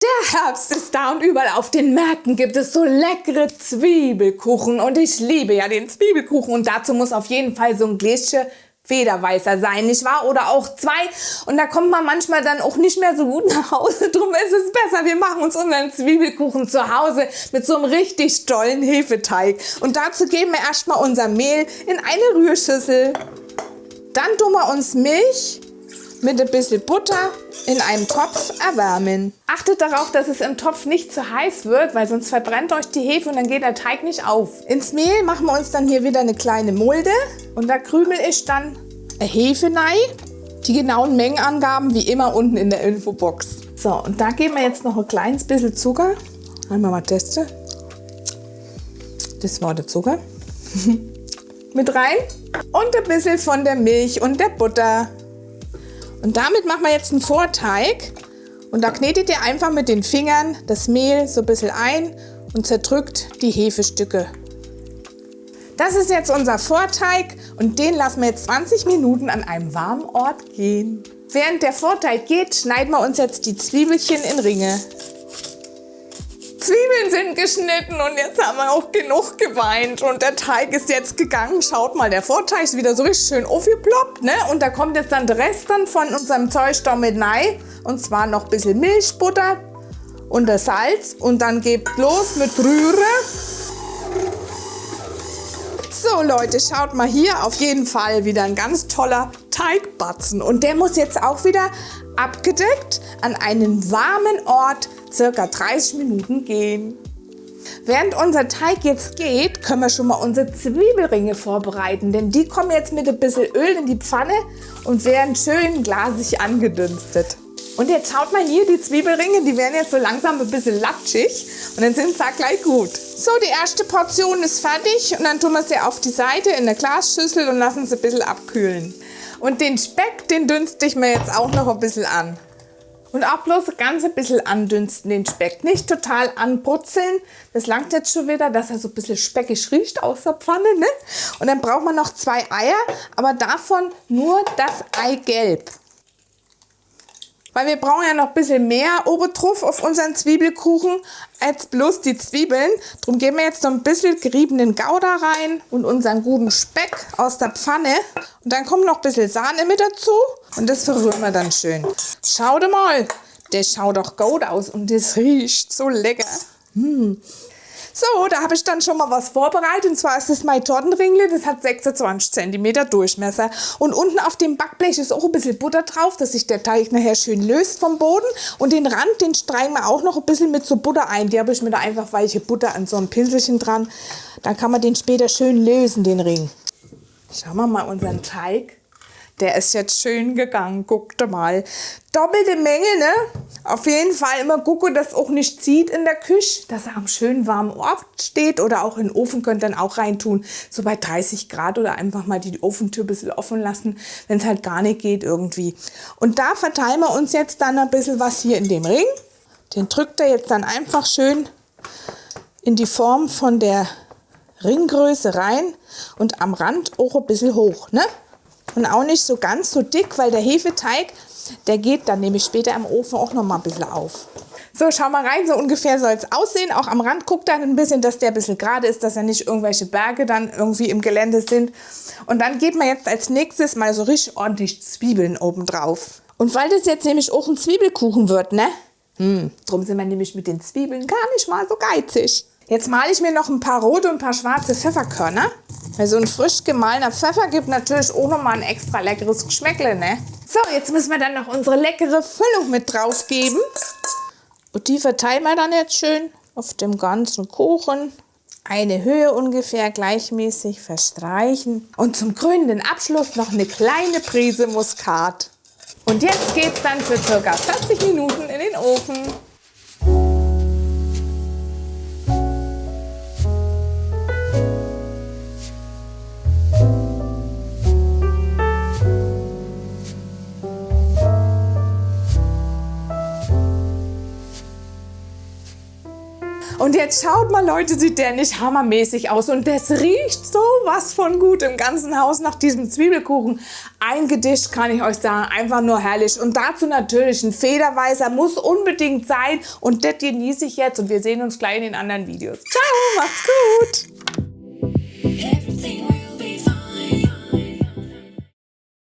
Der Herbst ist da und überall auf den Märkten gibt es so leckere Zwiebelkuchen und ich liebe ja den Zwiebelkuchen und dazu muss auf jeden Fall so ein Gläschen Federweißer sein, nicht wahr? Oder auch 2 und da kommt man manchmal dann auch nicht mehr so gut nach Hause, drum ist es besser, wir machen uns unseren Zwiebelkuchen zu Hause mit so einem richtig tollen Hefeteig und dazu geben wir erstmal unser Mehl in eine Rührschüssel, dann tun wir uns Milch mit ein bisschen Butter in einem Topf erwärmen. Achtet darauf, dass es im Topf nicht zu heiß wird, weil sonst verbrennt euch die Hefe und dann geht der Teig nicht auf. Ins Mehl machen wir uns dann hier wieder eine kleine Mulde und da krümel ich dann eine Hefe rein. Die genauen Mengenangaben wie immer unten in der Infobox. So, und da geben wir jetzt noch ein kleines bisschen Zucker. Einmal mal testen. Das war der Zucker. Mit rein. Und ein bisschen von der Milch und der Butter. Und damit machen wir jetzt einen Vorteig und da knetet ihr einfach mit den Fingern das Mehl so ein bisschen ein und zerdrückt die Hefestücke. Das ist jetzt unser Vorteig und den lassen wir jetzt 20 Minuten an einem warmen Ort gehen. Während der Vorteig geht, schneiden wir uns jetzt die Zwiebelchen in Ringe. Zwiebeln sind geschnitten und jetzt haben wir auch genug geweint und der Teig ist jetzt gegangen. Schaut mal, der Vorteig ist wieder so richtig schön aufgeploppt, ne? Und da kommt jetzt dann der Rest dann von unserem Zeug da mit rein und zwar noch ein bisschen Milch, Butter und das Salz und dann gebt los mit Rühre. So Leute, schaut mal hier, auf jeden Fall wieder ein ganz toller Teigbatzen und der muss jetzt auch wieder abgedeckt an einen warmen Ort circa 30 Minuten gehen. Während unser Teig jetzt geht, können wir schon mal unsere Zwiebelringe vorbereiten, denn die kommen jetzt mit ein bisschen Öl in die Pfanne und werden schön glasig angedünstet. Und jetzt schaut mal hier, die Zwiebelringe, die werden jetzt so langsam ein bisschen latschig und dann sind sie auch gleich gut. So, die erste Portion ist fertig und dann tun wir sie auf die Seite in eine Glasschüssel und lassen sie ein bisschen abkühlen. Und den Speck, den dünste ich mir jetzt auch noch ein bisschen an. Und auch bloß ganz ein bisschen andünsten den Speck. Nicht total anbrutzeln. Das langt jetzt schon wieder, dass er so ein bisschen speckig riecht aus der Pfanne. Ne? Und dann braucht man noch 2 Eier, aber davon nur das Eigelb. Weil wir brauchen ja noch ein bisschen mehr obendrauf auf unseren Zwiebelkuchen als bloß die Zwiebeln. Darum geben wir jetzt noch ein bisschen geriebenen Gouda rein und unseren guten Speck aus der Pfanne. Und dann kommt noch ein bisschen Sahne mit dazu und das verrühren wir dann schön. Schaut mal, der schaut doch gut aus und das riecht so lecker. So, da habe ich dann schon mal was vorbereitet und zwar ist das mein Tortenringle, das hat 26 cm Durchmesser und unten auf dem Backblech ist auch ein bisschen Butter drauf, dass sich der Teig nachher schön löst vom Boden und den Rand, den streichen wir auch noch ein bisschen mit so Butter ein, die habe ich mir da einfach weiche Butter an so ein Pinselchen dran, dann kann man den später schön lösen, den Ring. Schauen wir mal unseren Teig. Der ist jetzt schön gegangen, guckt mal. Doppelte Menge, ne? Auf jeden Fall immer gucken, dass auch nicht zieht in der Küche, dass er am schönen warmen Ort steht oder auch in den Ofen könnt ihr dann auch reintun, so bei 30 Grad oder einfach mal die Ofentür ein bisschen offen lassen, wenn es halt gar nicht geht irgendwie. Und da verteilen wir uns jetzt dann ein bisschen was hier in dem Ring. Den drückt er jetzt dann einfach schön in die Form von der Ringgröße rein und am Rand auch ein bisschen hoch, ne? Und auch nicht so ganz so dick, weil der Hefeteig, der geht dann nämlich später im Ofen auch noch mal ein bisschen auf. So, schau mal rein, so ungefähr soll es aussehen. Auch am Rand guckt dann ein bisschen, dass der ein bisschen gerade ist, dass ja nicht irgendwelche Berge dann irgendwie im Gelände sind. Und dann geht man jetzt als nächstes mal so richtig ordentlich Zwiebeln oben drauf. Und weil das jetzt nämlich auch ein Zwiebelkuchen wird, ne? Drum sind wir nämlich mit den Zwiebeln gar nicht mal so geizig. Jetzt male ich mir noch ein paar rote und ein paar schwarze Pfefferkörner. Weil so ein frisch gemahlener Pfeffer gibt natürlich auch nochmal ein extra leckeres Geschmäckle, ne? So, jetzt müssen wir dann noch unsere leckere Füllung mit drauf geben. Und die verteilen wir dann jetzt schön auf dem ganzen Kuchen. Eine Höhe ungefähr gleichmäßig verstreichen. Und zum krönenden Abschluss noch eine kleine Prise Muskat. Und jetzt geht's dann für ca. 40 Minuten in den Ofen. Und jetzt schaut mal, Leute, sieht der nicht hammermäßig aus. Und das riecht sowas von gut im ganzen Haus nach diesem Zwiebelkuchen. Eingedischt, kann ich euch sagen, einfach nur herrlich. Und dazu natürlich ein Federweißer, muss unbedingt sein. Und das genieße ich jetzt und wir sehen uns gleich in den anderen Videos. Ciao, macht's gut!